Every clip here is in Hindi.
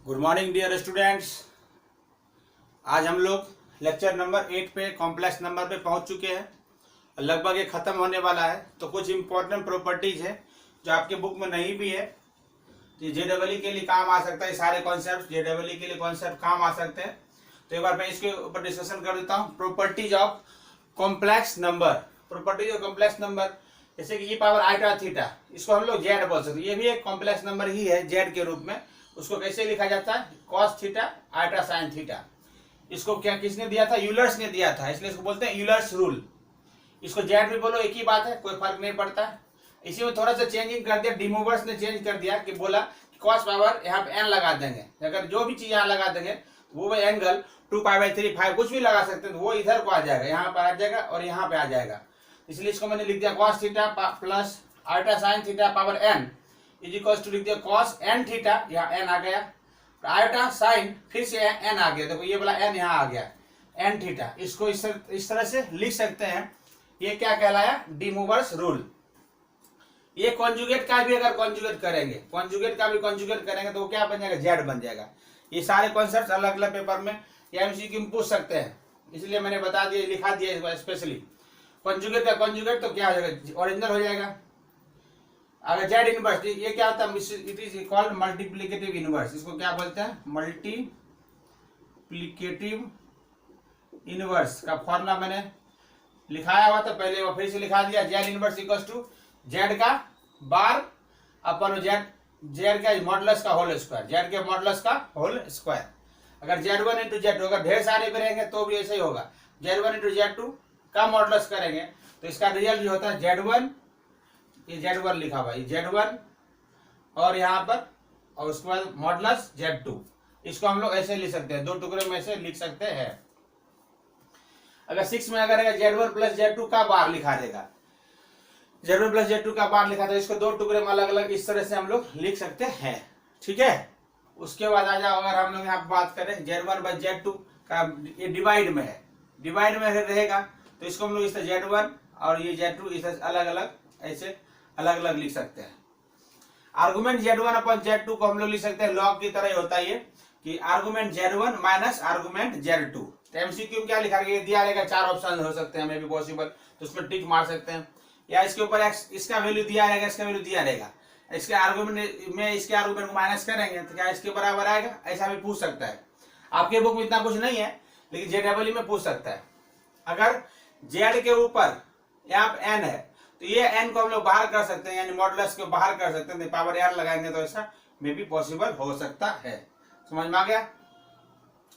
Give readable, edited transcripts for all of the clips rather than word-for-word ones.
Good morning dear students. आज हम लोग लेक्चर नंबर 8 पे कॉम्प्लेक्स नंबर पे पहुंच चुके हैं। लगभग ये ख़त्म होने वाला है। तो कुछ इंपॉर्टेंट प्रॉपर्टीज है जो आपके बुक में नहीं भी है, ये जेडबलई के लिए काम आ सकता है। सारे कॉन्सेप्ट जेडबलई के लिए कॉन्सेप्ट काम आ सकते हैं। तो एक बार मैं इसके ऊपर डिस्कशन कर देता हूँ। Properties of complex number. Properties of complex number जैसे कि पावर आइटा थीटा, इसको हम लोग जेड बोल सकते हैं। ये भी एक कॉम्प्लेक्स नंबर ही है जेड के रूप में। उसको कैसे लिखा जाता है? Cos theta iota sine theta. इसको क्या किसने दिया था? यूलर्स ने दिया था, इसलिए इसको बोलते हैं यूलर्स रूल। इसको जेड भी बोलो एक ही बात है, कोई फर्क नहीं पड़ता है। इसी में थोड़ा सा चेंजिंग कर दिया, डिमूवर्स ने चेंज कर दिया कि बोला कॉस पावर यहाँ पे एन लगा देंगे। अगर जो भी चीज यहाँ लगा देंगे वो एंगल 2π/3 5 कुछ भी लगा सकते हैं, तो वो इधर को आ जाएगा, यहाँ पर आ जाएगा और यहाँ पे आ जाएगा। इसलिए इसको मैंने लिख दिया cos theta plus iota sine theta power n is equal to लिख दिया कॉस एन थीटा, यहाँ एन आ गया, आइटा साइन फिर से एन आ गया। देखो ये वाला एन यहाँ आ गया, एन थीटा। इसको इस तरह से लिख सकते हैं। ये क्या कहलाया? डिमूवर्स रूल। ये कॉन्जुगेट का भी अगर कॉन्जुगेट करेंगे, तो वो क्या बन जाएगा? जेड बन जाएगा। ये सारे कॉन्सेप्ट अलग अलग पेपर में या एमसीक्यू में पूछ सकते हैं, इसलिए मैंने बता दिया, लिखा दिया इसको स्पेशली। कॉन्जुगेट का कॉन्जुगेट तो क्या हो जाएगा? ओरिजिनल हो जाएगा। अगर जेड इनवर्स, ये क्या होता है? It is called multiplicative inverse. इसको क्या बोलते हैं? मल्टीप्लिकेटिव इनवर्स का फॉर्मूला मैंने लिखाया हुआ था पहले, वो फिर से लिखा दिया। Z inverse equals to z का बार अपन जेड का मॉडुलस का होल स्क्वायर, जेड के मॉडुलस का होल स्क्वायर। अगर Z1 इंटू Z2 अगर ढेर सारे भी रहेंगे तो भी ऐसे ही होगा। Z1 इंटू Z2 का मॉडुलस करेंगे तो इसका रिजल्ट जो होता है Z1, ये Z1 लिखा हुआ है, Z1 और यहाँ पर, और उसके बाद मॉडुलस Z2। इसको हम लोग ऐसे लिख सकते हैं, दो टुकड़े में से लिख सकते हैं। अगर 6 में अगर Z1 प्लस Z2 का बार लिखा देगा, Z1 प्लस Z2 का बार लिखा था, इसको दो टुकड़े में अलग अलग इस तरह से हम लोग लिख सकते हैं। ठीक है। उसके बाद आ जाओ, अगर हम लोग यहाँ बात करें Z1 बाई Z2 का, ये डिवाइड में है, डिवाइड में रहेगा तो इसको हम लोग इस तरह Z1 और ये Z2 इस अलग अलग ऐसे अलग अलग लिख सकते हैं। आर्गुमेंट Z1 अपन Z2 को हम लोग लिख सकते हैं लॉग की तरह ही होता है ये, कि argument Z1 minus argument Z2। तो एमसीक्यू में क्या लिखा गया? दिया रहेगा, 4 ऑप्शन हो सकते हैं, मे भी पॉसिबल, तो उसमें टिक मार सकते हैं। या इसके ऊपर इसका वैल्यू दिया रहेगा, इसका वैल्यू दिया रहेगा, इसके आर्गुमेंट में इसके आर्गुमेंट को माइनस करेंगे तो क्या इसके बराबर आएगा? ऐसा भी पूछ सकता है। आपके बुक में इतना कुछ नहीं है, लेकिन जेडबलई में पूछ सकता है। अगर जेड के ऊपर यहाँ पे एन है तो ये एन को हम लोग बाहर कर सकते हैं, यानी मॉडुलस को बाहर कर सकते हैं, पावर एन लगाएंगे तो ऐसा में भी पॉसिबल हो सकता है। समझ में आ गया?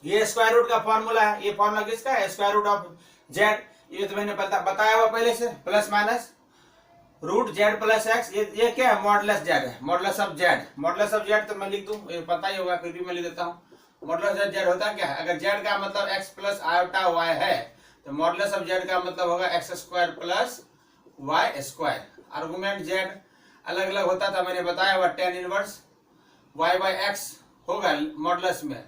ये स्क्वायर रूट का फॉर्मूला है। ये फॉर्मूला किसका है? Square root of z. ये तो मैंने बताया हुआ पहले से, plus minus root z plus x. ये क्या है? मॉडुलस जेड है, modulus of z. Modulus of z तो मैं लिख दूं, ये पता ही होगा, फिर भी मैं लिख देता हूँ। मॉडुलस ऑफ जेड होता क्या है? अगर जेड का मतलब एक्स प्लस आयोटा वाई है तो मॉडुलस ऑफ जेड का मतलब होगा x square plus y square. Argument z अलग अलग होता था, मैंने बताया हुआ, tan inverse y by x होगा मॉडुलस में।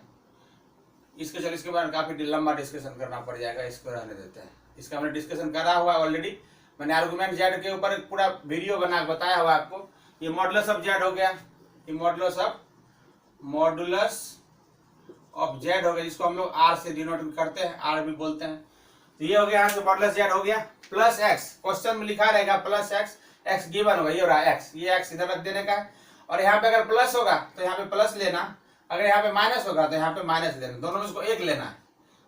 इसके चलिए इसके बारे में काफी लंबा डिस्कशन करना पड़ जाएगा, इसको रहने देते हैं। इसका मैंने डिस्कशन करा हुआ ऑलरेडी, मैंने आर्गुमेंट जेड के ऊपर पूरा वीडियो बना बताया हुआ आपको। ये मॉडुलस ऑफ जेड हो गया, ये मॉडुलस ऑफ जेड हो गया, जिसको हम लोग आर से डिनोट करते हैं, आर भी बोलते हैं। तो ये हो गया, यहाँ से मॉडुलस जेड हो गया प्लस एक्स। क्वेश्चन में लिखा रहेगा प्लस एक्स, एक्स गिवन होगा, ये रहा एक्स, ये एक्स इधर रख देने का है। और यहाँ पे अगर प्लस होगा तो यहाँ पे प्लस लेना, अगर यहाँ पे माइनस होगा तो यहाँ पे माइनस लेना, दोनों में से कोई एक लेना है,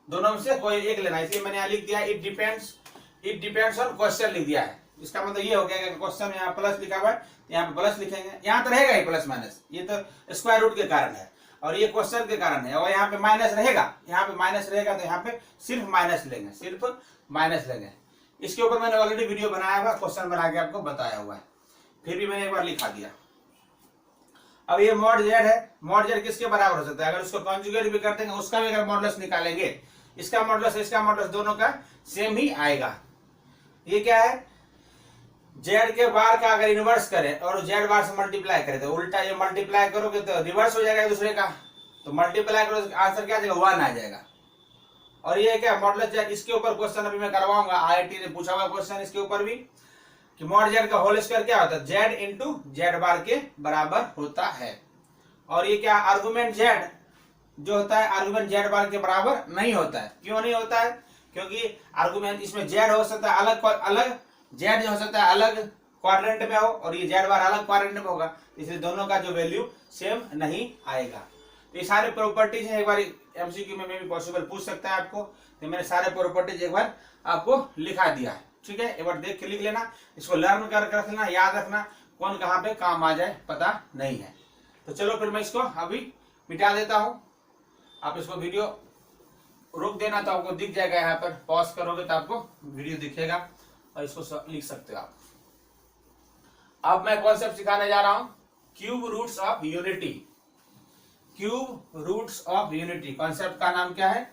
दोनों में से कोई एक लेना है। इसलिए मैंने यहाँ लिख दिया इट डिपेंड्स ऑन क्वेश्चन लिख दिया है। इसका मतलब ये हो गया कि क्वेश्चन में यहाँ प्लस लिखा हुआ है, यहाँ पे प्लस लिखेंगे, यहाँ तो रहेगा ही प्लस माइनस, ये तो स्क्वायर रूट के कारण है और ये क्वेश्चन के कारण है। और यहाँ पे माइनस रहेगा, यहाँ पे माइनस रहेगा तो यहाँ पे सिर्फ माइनस लेंगे, सिर्फ माइनस लेंगे। इसके ऊपर मैंने ऑलरेडी वीडियो बनाया हुआ, क्वेश्चन बना के आपको बताया हुआ है, फिर भी मैंने एक बार लिखा दिया। अब ये मॉड जेड है, मॉड जेड किसके बराबर हो सकता है? अगर उसको कॉन्जुगेट भी कर देंगे, उसका भी अगर मॉडुलस निकालेंगे, इसका मॉडुलस इसका मॉडुलस दोनों का सेम ही आएगा। ये क्या है? जेड के बार का अगर इनवर्स करें और जेड बार से मल्टीप्लाई करें तो उल्टा, ये मल्टीप्लाई करोगे तो रिवर्स हो जाएगा एक दूसरे का, तो मल्टीप्लाई करो आंसर क्या आ जाएगा? 1 आ जाएगा। और ये क्या? Modulus Z. इसके ऊपर क्वेश्चन अभी मैं करवाऊंगा, IIT ने पूछा हुआ क्वेश्चन इसके ऊपर भी, कि मॉड जेड का होल स्क्वायर क्या होता है? जेड इंटू जेड बार के बराबर होता है। और ये क्या? आर्गुमेंट जेड जो होता है आर्गुमेंट जेड बार के बराबर नहीं होता है। क्यों नहीं होता है? क्योंकि आर्गुमेंट इसमें जेड हो सकता है अलग जेड जो हो सकता है अलग क्वाड्रेंट में हो और ये जेड बार अलग क्वाड्रेंट में होगा, इसलिए दोनों का जो वैल्यू सेम नहीं आएगा। तो ये सारे प्रॉपर्टीज है, एक बार एमसीक्यू में भी पॉसिबल पूछ सकता है आपको, तो मैंने सारे प्रॉपर्टीज एक बार आपको लिखा दिया है। ठीक है, एक बार देख के लिख लेना, इसको लर्न कर रख लेना, याद रखना, कौन कहाँ पे काम आ जाए पता नहीं है। तो चलो फिर मैं इसको अभी मिटा देता हूँ, आप इसको वीडियो रोक देना तो आपको दिख जाएगा, यहाँ पर पॉज करोगे तो आपको वीडियो दिखेगा और इसको लिख सकते हो आप। अब मैं कॉन्सेप्ट सिखाने जा रहा हूं, cube roots of unity. Cube roots of unity concept का नाम क्या है?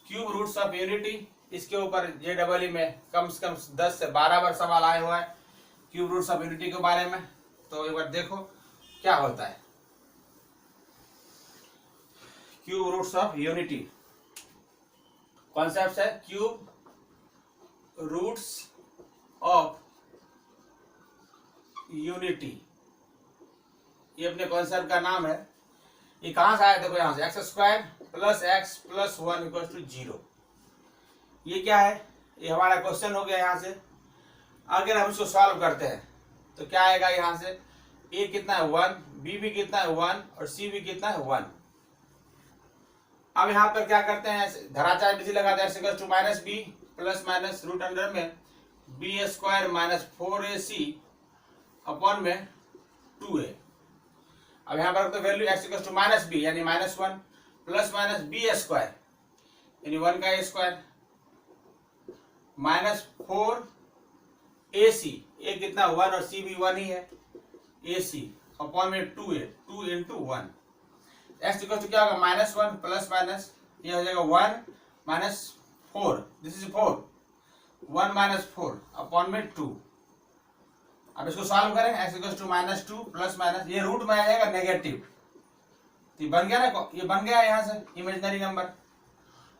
Cube roots of unity. इसके ऊपर JEE में कम से कम 10 से 12 बार सवाल आए हुआ है क्यूब रूट्स ऑफ यूनिटी के बारे में। तो एक बार देखो क्या होता है cube roots of unity. Concept है क्यूब रूट्स ऑफ यूनिटी, ये अपने कॉन्सेप्ट का नाम है। ये कहां से आया? देखो यहां से x² + x + 1 = 0। ये क्या है? ये हमारा क्वेश्चन हो गया। यहां से अगर हम इसको सॉल्व करते हैं तो क्या आएगा? यहां से a कितना है 1, b भी कितना है 1 और c भी कितना है 1। अब यहाँ पर क्या करते हैं, धराचार विधि लगाते हैं, x = -b ± रूट अंडर में b² - 4ac अपॉन में 2a। अब यहाँ पर तो वैल्यू x = -b यानी -1 ± b² यानी 1 का a² -4ac, a कितना 1 और c भी 1 ही है, ac अपॉन में 2a, 2 × 1। x क्या होगा? -1 ± ये हो जाएगा 1 - 4, दिस इज 4, 1 - 4 अपॉन में 2। अब इसको सॉल्व करें, x = -2 ± ये रूट में आ जाएगा नेगेटिव, ये बन गया ना, ये बन गया यहाँ से इमेजिनरी नंबर।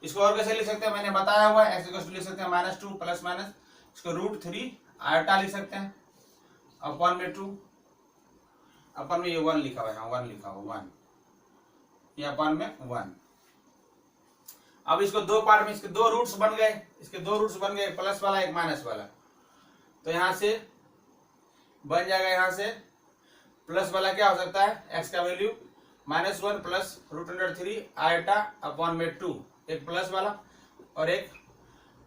इसको और कैसे लिख सकते हैं? मैंने बताया हुआ है, x लिख सकते हैं -2 ± इसको √3 आयटा लिख सकते हैं अपॉन में 2 अपॉन में ये 1 लिखा हुआ है, 1 लिखा हुआ 1, ये अपॉन में 1। अब इसको दो पार्ट में, इसके दो रूट्स बन गए, इसके दो रूट्स बन गए, प्लस वाला एक माइनस वाला। तो यहां से बन जाएगा, यहां से प्लस वाला क्या हो सकता है? x का वैल्यू -1 प्लस √3 आयटा अपॉन में 2, एक प्लस वाला और एक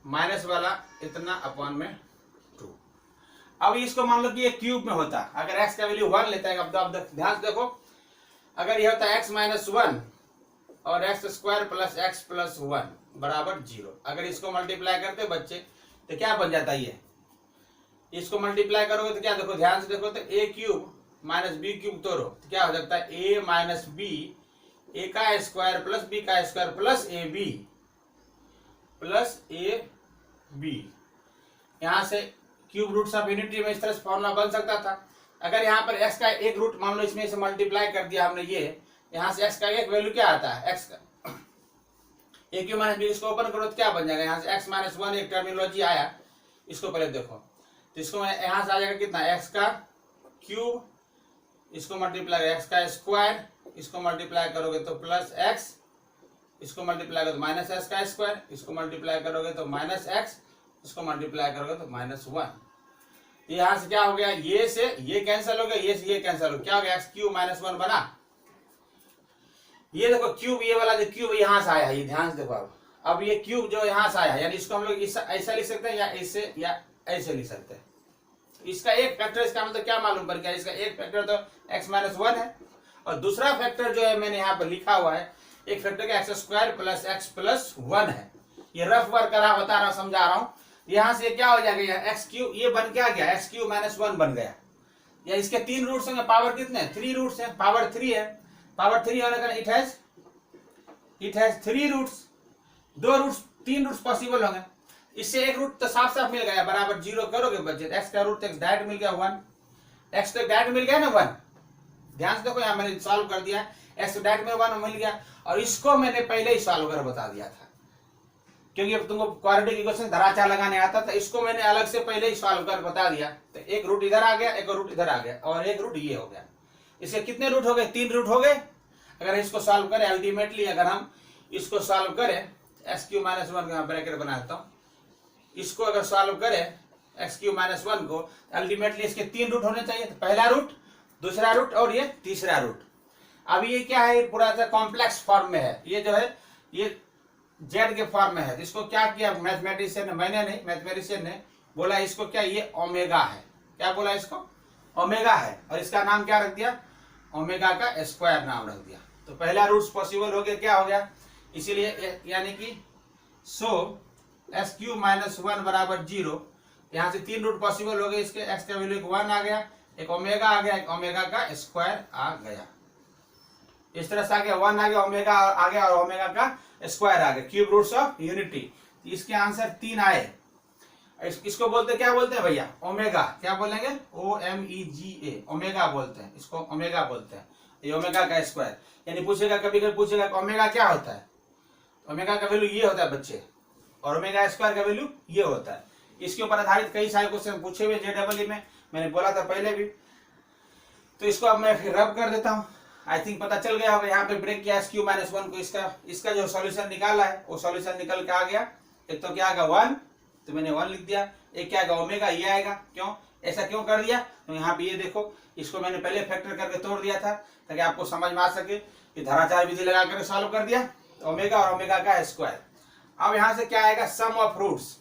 माइनस वाला इतना अपॉन में 2। अब इसको मान लो कि ये क्यूब में होता, अगर x का वैल्यू 1 लेता है, अब आप ध्यान से देखो, अगर ये होता है x - 1 और x² + x + 1 बराबर 0, अगर इसको मल्टीप्लाई करते बच्चे तो क्या बन जाता है? ये इसको मल्टीप्लाई करोगे तो क्या, देखो ध्यान से देखो, तो a³ - b³ तोड़ो तो क्या हो सकता है? a - b, a² + b² + ab यहां से क्यूब रूट्स ऑफ यूनिटी में इस तरह से फॉर्मूला बन सकता था। अगर यहाँ पर x का एक रूट मान लो, इसमें से मल्टीप्लाई कर दिया हमने, ये यहाँ से x का एक वैल्यू क्या आता है? x का a³ - b, इसको ओपन करो तो क्या बन जाएगा? यहाँ से x - 1 एक टर्मिनोलॉजी आया, इसको पहले देखो, तो इसको यहाँ से आ जाएगा कितना? x का क्यूब, इसको मल्टीप्लाई x का स्क्वायर, इसको मल्टीप्लाई करोगे तो +x, इसको मल्टीप्लाई करोगे तो -x का स्क्वायर, इसको मल्टीप्लाई करोगे तो -x, इसको मल्टीप्लाई करोगे तो -1। यहाँ से क्या हो गया? ये से ये कैंसिल हो गया, ये से ये कैंसिल हो गया, क्या हो गया? x³ - 1 बना। ये देखो क्यूब, ये वाला जो क्यूब यहाँ से आया है, ये ध्यान से देखो। अब ये क्यूब जो यहाँ से आया है, यानी इसको हम लोग ऐसा लिख सकते हैं या ऐसे या ऐसे लिख सकते हैं। इसका एक फैक्टर, इसका मतलब क्या मालूम पड़ गया? इसका एक फैक्टर तो x - 1 है और दूसरा फैक्टर जो है मैंने यहाँ पर लिखा हुआ है, एक फैक्टर का x² + x + 1 है। ये रफ वर्क करा बता रहा हूँ, समझा रहा हूँ। यहाँ से क्या हो जाएगा? x³ ये बन क्या गया? x³ - 1 बन गया। या इसके 3 रूट्स होंगे, पावर कितने? 3 रूट्स है, पावर 3 है। पावर 3 होने का it has 3 roots, 2 roots 3 roots possible होंगे। इससे एक रूट तो साफ साफ मिल गया, बराबर 0 करोगे बच्चे, x का रूट x डायरेक्ट मिल गया 1, x तो डायरेक्ट मिल गया ना 1। ध्यान से देखो, यहाँ मैंने सॉल्व कर दिया, x तो डायरेक्ट में 1 मिल गया, और इसको मैंने पहले ही सॉल्व कर बता दिया था, क्योंकि अब तुमको क्वाड्रेटिक इक्वेशन धराचार लगाने आता था, इसको मैंने अलग से पहले ही सॉल्व कर बता दिया। तो एक रूट इधर आ गया, एक रूट इधर आ गया और एक रूट ये हो गया। इसके कितने रूट हो गए? 3 रूट हो गए। अगर इसको सॉल्व करें अल्टीमेटली, अगर हम इसको सॉल्व करें एक्स क्यू माइनस वन का ब्रैकेट बनाता हूं, इसको अगर सॉल्व करें एक्स क्यू माइनस वन को, अल्टीमेटली इसके 3 रूट होने चाहिए। तो पहला रूट, दूसरा रूट और ये तीसरा रूट। अब ये क्या है, पूरा सा कॉम्प्लेक्स फॉर्म में है, ये जो है ये जेड के फॉर्म में है। तो इसको क्या किया मैथमेटिशियन ने, मैंने नहीं, मैथमेटिशियन ने बोला इसको क्या, ये ओमेगा है। क्या बोला इसको, ओमेगा है। और इसका नाम क्या रख दिया, ओमेगा का स्क्वायर नाम रख दिया। तो पहला रूट पॉसिबल हो गया, क्या हो गया, इसीलिए यानी कि सो एक्स क्यू माइनस वन बराबर 0। यहाँ से 3 रूट पॉसिबल हो गए इसके। एक्स का वैल्यू 1 आ गया, एक ओमेगा आ गया, एक ओमेगा का स्क्वायर आ गया। इस तरह से आ गया, 1 आ गया, ओमेगा आ गया और ओमेगा का स्क्वायर आ गया, क्यूब रूट्स ऑफ यूनिटी। इसके आंसर 3 आए। इसको बोलते क्या बोलते हैं भैया, ओमेगा। क्या बोलेंगे, OMEGA, ओमेगा बोलते हैं इसको, ओमेगा बोलते हैं। ये ओमेगा का स्क्वायर। यानी पूछेगा, कभी कभी पूछेगा ओमेगा क्या होता है, ओमेगा का वैल्यू ये होता है बच्चे, और ओमेगा स्क्वायर का वैल्यू ये होता है। इसके ऊपर आधारित कई सारे क्वेश्चन पूछे हुए JEE में, मैंने बोला था पहले भी। तो इसको अब मैं फिर रब कर देता हूँ। आई थिंक पता चल गया होगा, यहाँ पे ब्रेक किया एक्स क्यू माइनस वन को, इसका जो सॉल्यूशन निकाला है वो सॉल्यूशन निकल के आ गया। एक तो क्या आएगा 1, तो मैंने 1 लिख दिया। एक क्या आएगा ओमेगा, ये आएगा। क्यों ऐसा क्यों कर दिया, तो यहाँ पे ये देखो, इसको मैंने पहले फैक्टर करके तोड़ दिया था ताकि आपको समझ में आ सके। ये धराचार विधि लगा कर सॉल्व कर दिया, तो ओमेगा और ओमेगा का स्क्वायर। अब यहाँ से क्या आएगा, some of roots.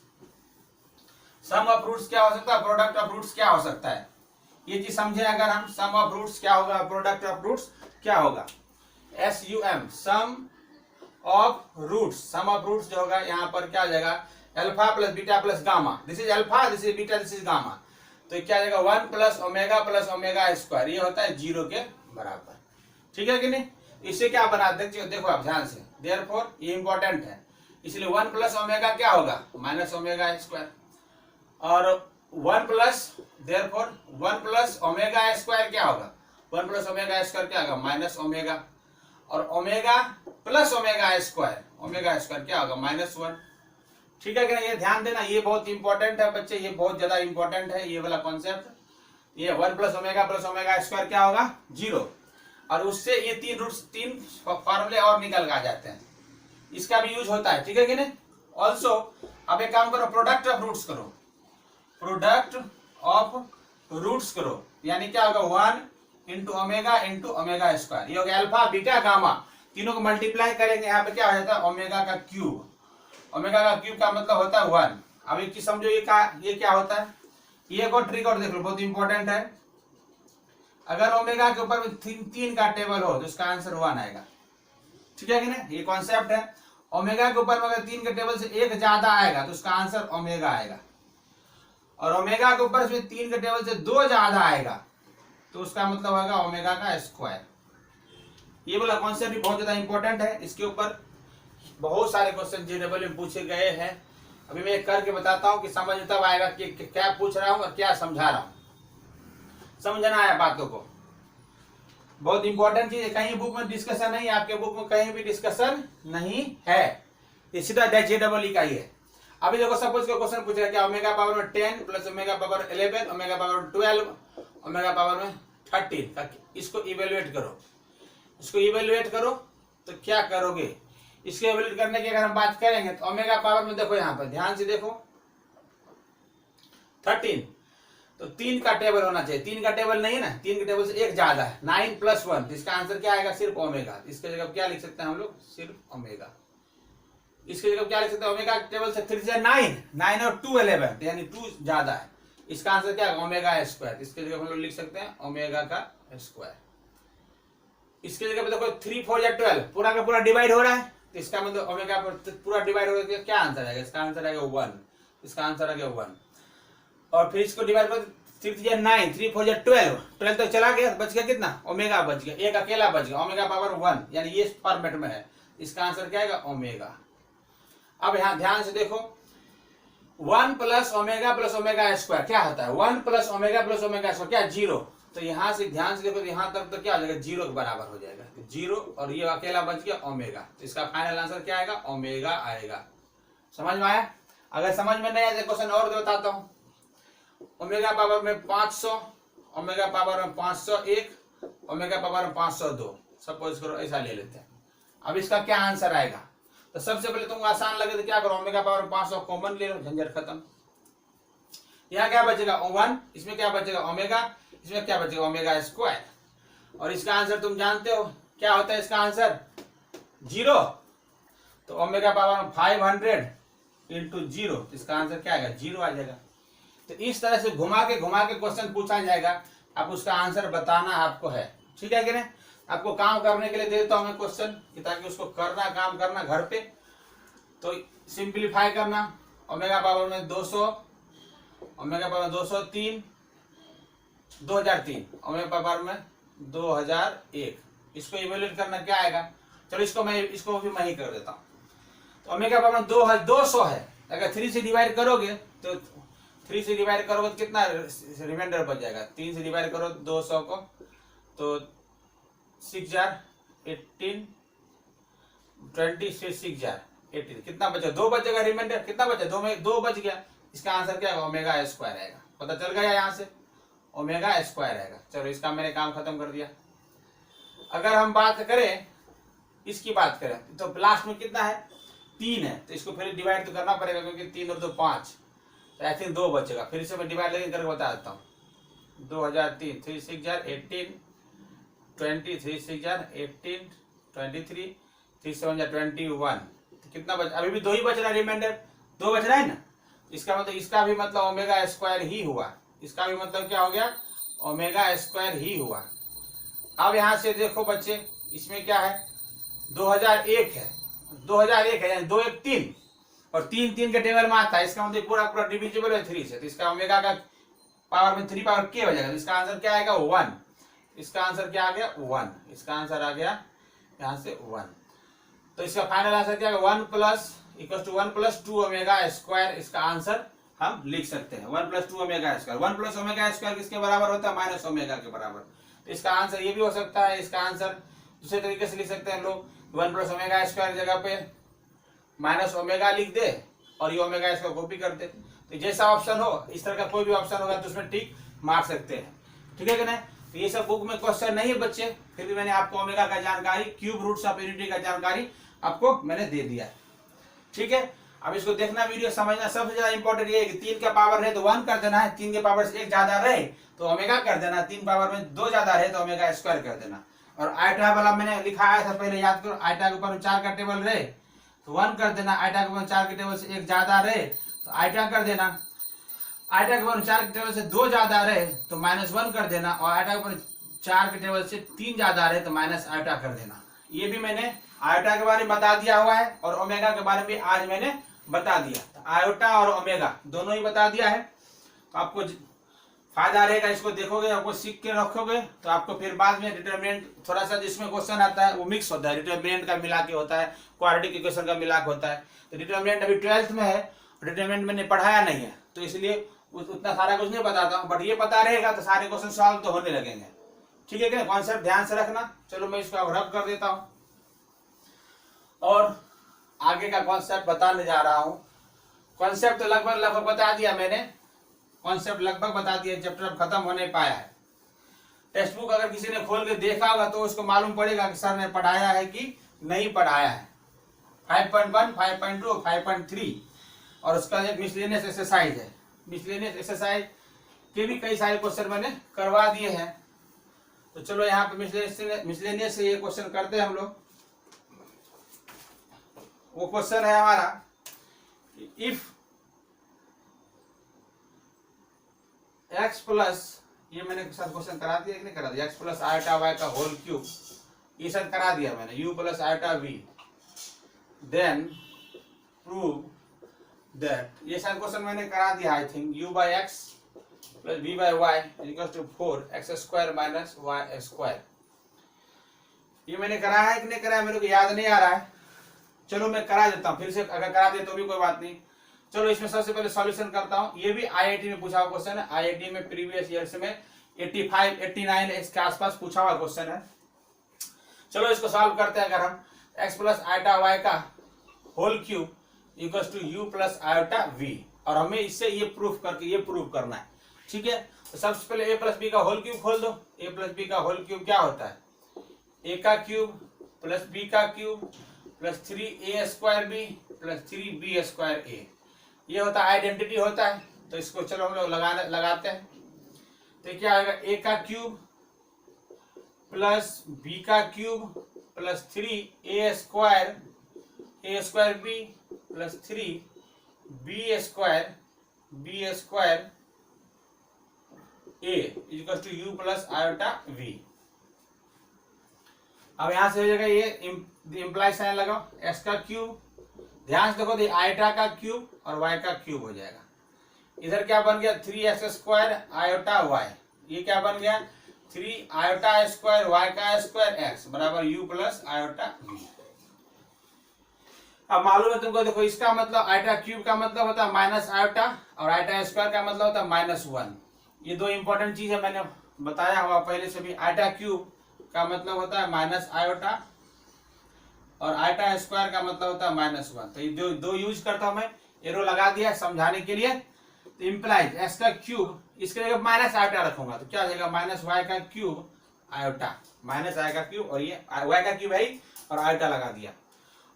Some of routes क्या हो सकता है, प्रोडक्ट ऑफ रूट्स क्या हो सकता है, ये चीज समझे अगर हम। सम ऑफ रूट्स क्या होगा, प्रोडक्ट ऑफ रूट्स क्या होगा, SUM, sum of roots. Some of roots जो होगा यहाँ पर क्या आ जाएगा, alpha plus beta plus gamma. This is alpha, this is beta, this is gamma. तो क्या आ जाएगा 1 प्लस ओमेगा स्क्वायर, ये होता है 0 के बराबर। ठीक है कि नहीं। इससे क्या बना देखो आप ध्यान से, देयरफॉर ये इंपॉर्टेंट है, इसलिए 1 प्लस ओमेगा क्या होगा, माइनस ओमेगा स्क्वायर। और 1 plus, therefore 1 plus omega square क्या होगा, 1 प्लस ओमेगा स्क्वायर क्या होगा, माइनस ओमेगा। और ओमेगा प्लस ओमेगा स्क्वायर क्या होगा, -1। ठीक है क्या, ये ध्यान देना, ये बहुत इंपॉर्टेंट है बच्चे, ये बहुत ज्यादा इंपॉर्टेंट है ये वाला कॉन्सेप्ट। ये 1 प्लस ओमेगा स्क्वायर क्या होगा, 0। और उससे ये 3 फॉर्मूले और निकल के आ जाते हैं, इसका भी यूज होता है। ठीक है कि नहीं। ऑल्सो अब एक काम करो, प्रोडक्ट ऑफ रूट्स करो, प्रोडक्ट ऑफ रूट्स करो, यानी क्या होगा 1 इंटू ओमेगा स्क्वायर, ये हो गया अल्फा बीटा गामा, तीनों को मल्टीप्लाई करेंगे, यहाँ पे क्या हो जाता है ओमेगा का क्यूब। ओमेगा का क्यूब का मतलब होता है 1। अब एक चीज समझो, ये क्या होता है, ये को ट्रिक और देख लो, बहुत इंपॉर्टेंट है। अगर ओमेगा के ऊपर 3 का टेबल हो तो इसका आंसर 1 आएगा। ठीक है कि नहीं, ये कॉन्सेप्ट है। ओमेगा के ऊपर अगर 3 के टेबल से 1 ज्यादा आएगा तो उसका आंसर ओमेगा आएगा, और ओमेगा के ऊपर 3 के टेबल से 2 ज्यादा आएगा तो उसका मतलब होगा ओमेगा का स्क्वायर। ये वाला कॉन्सेप्ट भी बहुत ज्यादा इंपॉर्टेंट है, इसके ऊपर बहुत सारे क्वेश्चन JEE में पूछे गए हैं। अभी मैं करके बताता हूँ कि समझ तब आएगा कि क्या पूछ रहा हूँ और क्या समझा रहा हूँ, समझना है बातों को। बहुत इंपॉर्टेंट चीज है, कहीं बुक में डिस्कशन नहीं, आपके बुक में कहीं भी डिस्कशन नहीं है, ये सीधा JEE का ही है। अभी देखो सपोज का क्वेश्चन पूछेगा क्या, ओमेगा पावर में 10 plus omega power 11 omega power 12 omega power में 13 इसको इवेल्युएट करो। इसको इवेल्युएट करो तो क्या करोगे, इसके इवेल्युएट करने की अगर हम बात करेंगे तो ओमेगा पावर में देखो, यहाँ पर ध्यान से देखो 13, तो 3 का टेबल होना चाहिए, 3 का टेबल नहीं है ना, 3 के टेबल से 1 ज्यादा है, 9 प्लस 1, तो इसका आंसर क्या आएगा, सिर्फ ओमेगा। इसके जगह क्या लिख सकते हैं हम लोग, सिर्फ ओमेगा। इसके जगह क्या लिख सकते हैं, ओमेगा टेबल से 3 से 9 और 2 11, यानी 2 ज्यादा है, इसका आंसर क्या है ओमेगा स्क्वायर। इसके जगह हम लोग लिख सकते हैं ओमेगा का स्क्वायर। इसके जगह पे देखो 3 4 या 12 पूरा का पूरा डिवाइड हो रहा है, तो इसका मतलब ओमेगा पर पूरा डिवाइड हो रहा है, क्या आंसर आएगा, इसका आंसर आएगा 1, इसका आंसर आएगा 1। और फिर इसको डिवाइड कर 3 या 9 3 4 या 12 तक चला गया, बच गया कितना, ओमेगा बच गया, एक अकेला बच गया, ओमेगा पावर 1, यानी ये फॉर्मेट में है, इसका आंसर क्या आएगा ओमेगा। अब यहाँ ध्यान से देखो 1 प्लस ओमेगा स्क्वायर क्या होता है, 1 प्लस ओमेगा स्क्वायर क्या 0, तो यहाँ से ध्यान से देखो यहाँ तक तो क्या हो जाएगा 0 के बराबर हो जाएगा, 0 और ये अकेला बच गया ओमेगा, तो इसका फाइनल आंसर क्या आएगा ओमेगा आएगा। समझ में आया। अगर समझ में नहीं आया तो क्वेश्चन और बताता हूँ, ओमेगा पावर में 500 ओमेगा पावर में 501 ओमेगा पावर में 502, सपोज करो ऐसा ले लेते हैं। अब इसका क्या आंसर आएगा, तो सबसे पहले तुमको आसान लगे तो क्या करो, ओमेगा पावर में 500 कॉमन ले लो, झंझट खत्म। यहाँ क्या बचेगा 1, इसमें क्या बचेगा ओमेगा, इसमें क्या बचेगा ओमेगा स्क्वायर। और इसका आंसर तुम जानते हो क्या होता है, इसका आंसर 0। तो ओमेगा पावर में 500 इंटू 0, इसका आंसर क्या आएगा 0 आ जाएगा। तो इस तरह से घुमा के क्वेश्चन पूछा जाएगा, अब उसका आंसर बताना आपको है, ठीक है कि नहीं। आपको काम करने के लिए देता हूं मैं क्वेश्चन, ताकि उसको करना, काम करना घर पे। तो सिंप्लीफाई करना, ओमेगा पावर में 200, ओमेगा पावर में 203, 2003, ओमेगा पावर में 2001, इसको इवेल्यूएट करना क्या आएगा। चलो इसको भी मैं ही कर देता हूँ। तो ओमेगा पावर में 200 है, अगर 3 से डिवाइड करोगे तो 3 से डिवाइड करोगे तो कितना रिमाइंडर बच जाएगा, 3 से डिवाइड करो 200 को तो 6 जार 18, 20 से 6 जार 18, कितना बचा 2 बचेगा, रिमाइंडर कितना बचा 2 में 2 बच गया। इसका आंसर क्या है ओमेगा स्क्वायर आएगा, पता चल गया यहाँ से ओमेगा स्क्वायर आएगा। चलो इसका मैंने काम खत्म कर दिया। अगर हम बात करें इसकी बात करें तो लास्ट में कितना है 3 है, तो इसको फिर डिवाइड तो करना पड़ेगा, क्योंकि 3 और 2 5, तो आई थिंक 2 बचेगा। फिर से मैं डिवाइड करके बता देता हूँ, 2003, 3 6 जार 18, 20 3 6 जार 18, 23, 3 7 जार 21, तो कितना बच, अभी भी 2 ही बच रहा है, रिमाइंडर 2 बच रहा है ना। इसका मतलब इसका भी मतलब ओमेगा स्क्वायर ही हुआ, इसका भी मतलब क्या हो गया ओमेगा स्क्वायर ही हुआ। अब यहाँ से देखो बच्चे, इसमें क्या है 2001 है, 2001 है यानी 2 1 3, और 3 3 के टेबल में आता है, इसका मतलब पूरा पूरा डिविजिबल है 3 से, तो इसका ओमेगा का पावर में 3 पावर के हो जाएगा। तो इसका आंसर क्या आएगा 1, इसका आंसर क्या आ गया 1, इसका आंसर आ गया यहाँ से 1। तो इसका फाइनल आंसर क्या है 1 plus equal to 1 plus 2 omega square, इसका आंसर हम लिख सकते हैं 1 plus 2 omega square. 1 plus omega square किसके बराबर होता है माइनस ओमेगा के बराबर। तो इसका आंसर ये भी हो सकता है, इसका आंसर दूसरे तरीके से लिख सकते हैं हम लोग 1 प्लस ओमेगा स्क्वायर जगह पे माइनस ओमेगा लिख दे और ये ओमेगा स्क्वायर कॉपी कर दे। तो जैसा ऑप्शन हो, इस तरह का कोई भी ऑप्शन होगा तो उसमें टिक मार सकते हैं, ठीक है कि नहीं। तो ये सब बुक में क्वेश्चन नहीं है बच्चे, फिर भी मैंने आपको ओमेगा का जानकारी, क्यूब रूट्स ऑफ यूनिटी का जानकारी आपको मैंने दे दिया है, ठीक है। अब इसको देखना, वीडियो समझना, सबसे ज्यादा इंपॉर्टेंट ये है कि 3 का पावर है तो 1 कर देना है, 3 के पावर से 1 ज्यादा रहे तो ओमेगा कर देना, 3 पावर में 2 ज्यादा रहे तो ओमेगा स्क्वायर कर देना। और आइटा वाला मैंने लिखाया था पहले, याद करो, आइटा के ऊपर 4 का टेबल रहे तो 1 कर देना, आइटा के ऊपर 4 के टेबल से 1 ज्यादा रहे तो आइटा कर देना, आइटा के ऊपर 4 के टेबल से 2 ज्यादा रहे तो -1 कर देना, और आइटा के ऊपर 4 के टेबल से 3 ज्यादा रहे तो माइनस आइटा कर देना। ये भी मैंने आयोटा के बारे में बता दिया हुआ है और ओमेगा के बारे में आज मैंने बता दिया। तो आयोटा और ओमेगा दोनों ही बता दिया है, तो आपको फायदा रहेगा। इसको देखोगे, आपको सीख के रखोगे तो आपको फिर बाद में डिटरमिनेंट, थोड़ा सा जिसमें क्वेश्चन आता है वो मिक्स होता है, डिटरमिनेंट का मिला के होता है, क्वाड्रेटिक इक्वेशन का मिला के होता है। तो डिटरमिनेंट अभी 12th में है, डिटरमिनेंट मैंने पढ़ाया नहीं है तो इसलिए उतना सारा कुछ नहीं बताता हूँ, बट ये पता रहेगा तो सारे क्वेश्चन सॉल्व तो होने लगेंगे, ठीक है क्या। कॉन्सेप्ट ध्यान से रखना। चलो मैं इसको रब कर देता हूँ और आगे का कॉन्सेप्ट बताने जा रहा हूँ। कॉन्सेप्ट तो लगभग बता दिया मैंने, कॉन्सेप्ट लगभग बता दिया, चैप्टर अब खत्म होने पाया है। टेक्स्ट बुक अगर किसी ने खोल के देखा होगा तो उसको मालूम पड़ेगा कि सर ने पढ़ाया है कि नहीं पढ़ाया है। 5.1, 5.2, 5.3 और उसका एक मिसलेनियस एक्सरसाइज है। मिसलेनियस एक्सरसाइज के भी कई सारे क्वेश्चन मैंने करवा दिए हैं। तो चलो यहाँ पे मिसलेनियस से ये क्वेश्चन करते हैं हम लोग। वो क्वेश्चन है हमारा, इफ x प्लस, ये मैंने साथ क्वेश्चन करा दिया कि नहीं करा दिया, x प्लस आयोटा y का होल क्यूब, ये सब करा दिया मैंने, u plus iota v, then prove that, ये सारे क्वेश्चन मैंने करा दिया I think. u by x plus v by y equals to 4x square minus y square, ये मैंने करा है कि नहीं करा है मेरे को याद नहीं आ रहा है। चलो मैं करा देता हूँ फिर से, अगर करा दे तो भी कोई बात नहीं। चलो इसमें सबसे पहले सॉल्यूशन करता हूँ। ये भी आईआईटी में पूछा हुआ क्वेश्चन है, आईआईटी में प्रीवियस ईयर्स में 85 89 इसके आसपास पूछा हुआ क्वेश्चन है। चलो इसको सॉल्व करते हैं। अगर हम x प्लस आयोटा y का whole cube equals to u plus iota v, और हमें इससे ये प्रूफ करना है, ठीक है। तो सबसे पहले a प्लस बी का होल क्यूब खोल दो। a प्लस बी का होल क्यूब क्या होता है, ए का क्यूब प्लस बी का cube plus 3a² b plus 3b² a, ये होता है आइडेंटिटी होता है। तो इसको चलो हम लोग लगाते हैं। तो क्या आएगा, ए का क्यूब प्लस बी का cube plus 3a² b plus 3b² a equal to u plus iota v। अब यहां से हो जाएगा ये इंप्लाई साइन लगाओ, x का क्यूब, ध्यान से देखो आयोटा का क्यूब और y का क्यूब हो जाएगा। इधर क्या बन गया 3x² आयोटा y, ये क्या बन गया 3 आयोटा स्क्वायर y का स्क्वायर x बराबर u प्लस आयोटा v। अब मालूम है तुमको, देखो इसका मतलब आयोटा क्यूब का मतलब होता है माइनस आयोटा और आयोटा स्क्वायर का मतलब होता है -1। ये दो इंपॉर्टेंट चीज है, मैंने बताया हुआ पहले से भी। आयोटा क्यूब का मतलब होता है माइनस आयोटा और आयोटा स्क्वायर का मतलब होता है -1। तो ये दो यूज करता हूं मैं, एरो लगा दिया समझाने के लिए। तो इम्प्लाइज एक्स का क्यूब, इसके जगह माइनस आयोटा रखूंगा तो क्या हो जाएगा -y का क्यूब आयोटा, माइनस y का क्यूब और ये y का क्यूब है और आयोटा लगा दिया।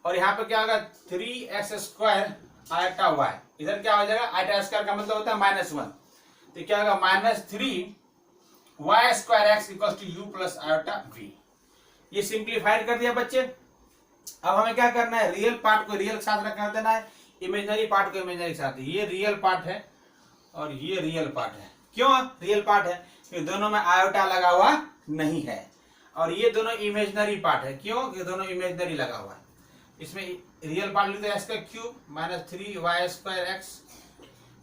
और यहाँ पे क्या होगा 3x² आयोटा y, इधर क्या हो जाएगा आयोटा स्क्वायर का मतलब होता है -1, तो क्या होगा -3y² x equal to u plus iota v। ये सिंप्लीफाइड कर दिया बच्चे। अब हमें क्या करना है, रियल पार्ट को रियल के साथ रख देना है, इमेजिनरी पार्ट को इमेजिनरी के साथ। ये रियल पार्ट है और ये रियल पार्ट है। क्यों रियल पार्ट है, क्योंकि दोनों में आयोटा लगा हुआ नहीं है। और ये दोनों इमेजिनरी पार्ट है, क्यों, ये दोनों इमेजिनरी लगा हुआ है। इसमें रियल पार्ट लिखते हैं x का cube -3y² x,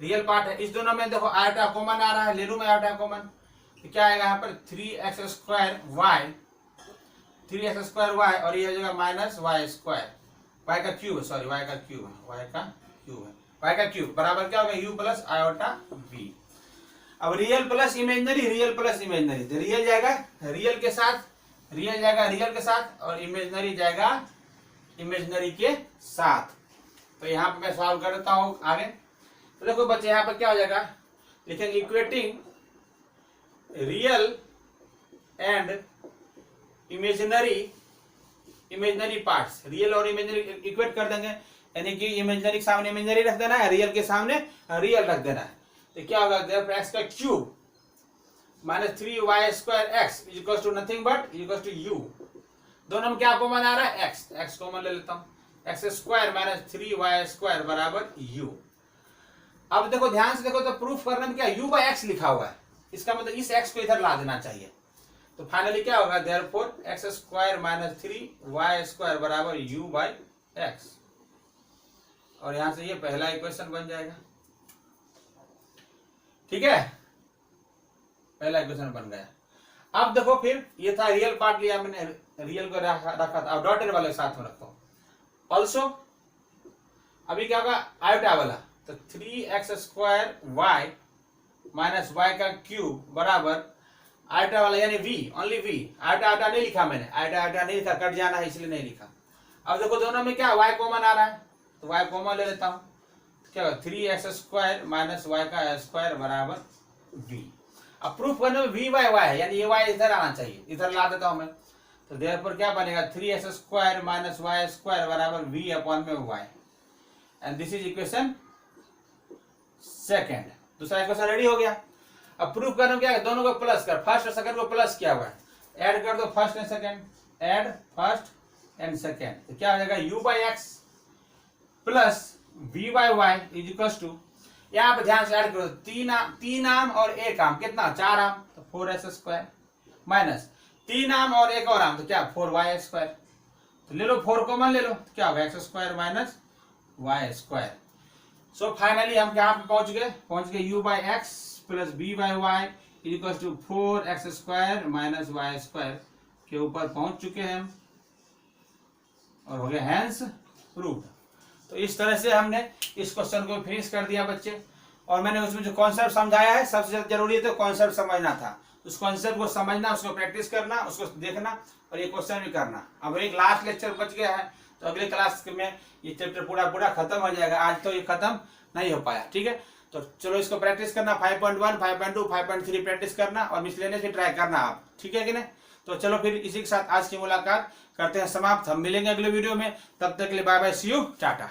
real part है। इस दोनों में देखो आयोटा कॉमन आ रहा है, ले लूं मैं आयोटा कॉमन, तो क्या आएगा यहाँ पर 3x² y और ये हो जाएगा -y² y का क्यूब, सॉरी y का क्यूब है, y का क्यूब बराबर क्या होगा u प्लस आयोटा v। अब real plus imaginary, real plus imaginary, तो रियल जाएगा रियल के साथ, रियल जाएगा रियल के साथ और इमेजिनरी जाएगा इमेजिनरी के साथ। तो यहाँ पे मैं सॉल्व करता हूँ आगे। तो देखो बच्चे यहाँ पर क्या हो जाएगा, लिखेंगे equating real and imaginary parts, real और इमेजिनरी इक्वेट कर देंगे, यानी कि इमेजिनरी के सामने इमेजिनरी रख देना है, रियल के सामने रियल रख देना है। तो क्या होगा x का cube -3y² x equal to nothing but equal to u। दोनों में क्या कॉमन आ रहा है x कॉमन ले लेता हूं, x² -3y² बराबर u। अब देखो ध्यान से देखो, तो प्रूफ करने में क्या u/x लिखा हुआ है, इसका मतलब इस x को इधर ला देना चाहिए। तो फाइनली क्या होगा देयरफॉर x² -3y² बराबर u/x। और यहां से ये पहला इक्वेशन बन जाएगा, ठीक है, पहला इक्वेशन बन गया। अब देखो फिर ये था रियल पार्ट लिया मैंने, रियल को रखा था, अब डॉटेड वाले साथ में रखता हूं। ऑल्सो अभी क्या होगा आयोटा वाला, तो 3x² y -y का क्यूब बराबर आयोटा वाला यानी v, ओनली v, आयोटा नहीं लिखा मैंने, आयोटा नहीं लिखा, कट जाना है इसलिए नहीं लिखा। अब देखो दोनों में क्या y कॉमन आ रहा है, तो y कॉमन ले लेता हूं, क्या होगा 3x² -y का स्क्वायर बराबर v। अब प्रूफ करने में v/y है, यानी ये y इधर आना चाहिए, इधर ला देता हूं मैं। तो देयरफॉर क्या बनेगा 3x² -y² बराबर v/y, and this is equation second. दूसरा इक्वेशन रेडी हो गया। अब प्रूफ करने में क्या है, दोनों को प्लस कर, फर्स्ट और सेकंड को प्लस किया हुआ है, ऐड कर दो first and second, add first and second, तो क्या हो जाएगा u/x plus v/y is equal to, यहाँ पे ध्यान से ऐड करो, तीन आम और एक आम, कितना 4 आम, तो 4x² माइनस 3 आम और एक और आम, तो क्या 4y², तो ले लो 4 कॉमन ले लो, तो क्या होगा x² -y²। सो फाइनली हम यहाँ पे पहुंच गए u/x plus v/y is equal to 4x² -y² के ऊपर पहुंच चुके हैं हम, और हो गया हैंस प्रूव्ड। तो इस तरह से हमने इस क्वेश्चन को फिनिश कर दिया बच्चे। और मैंने उसमें जो कॉन्सेप्ट समझाया है, सबसे जरूरी है तो कॉन्सेप्ट समझना था, उस कॉन्सेप्ट को समझना, उसको प्रैक्टिस करना, उसको देखना और ये क्वेश्चन भी करना। अब एक लास्ट लेक्चर बच गया है, तो अगले क्लास में ये चैप्टर पूरा खत्म हो जाएगा। आज तो ये खत्म नहीं हो पाया, ठीक है। तो चलो इसको प्रैक्टिस करना, 5.1, 5.2, 5.3 प्रैक्टिस करना और मिसलेनियस भी ट्राई करना आप, ठीक है कि नहीं। तो चलो फिर इसी के साथ आज की मुलाकात करते हैं समाप्त। हम मिलेंगे अगले वीडियो में, तब तक के लिए bye bye, see you, Tata.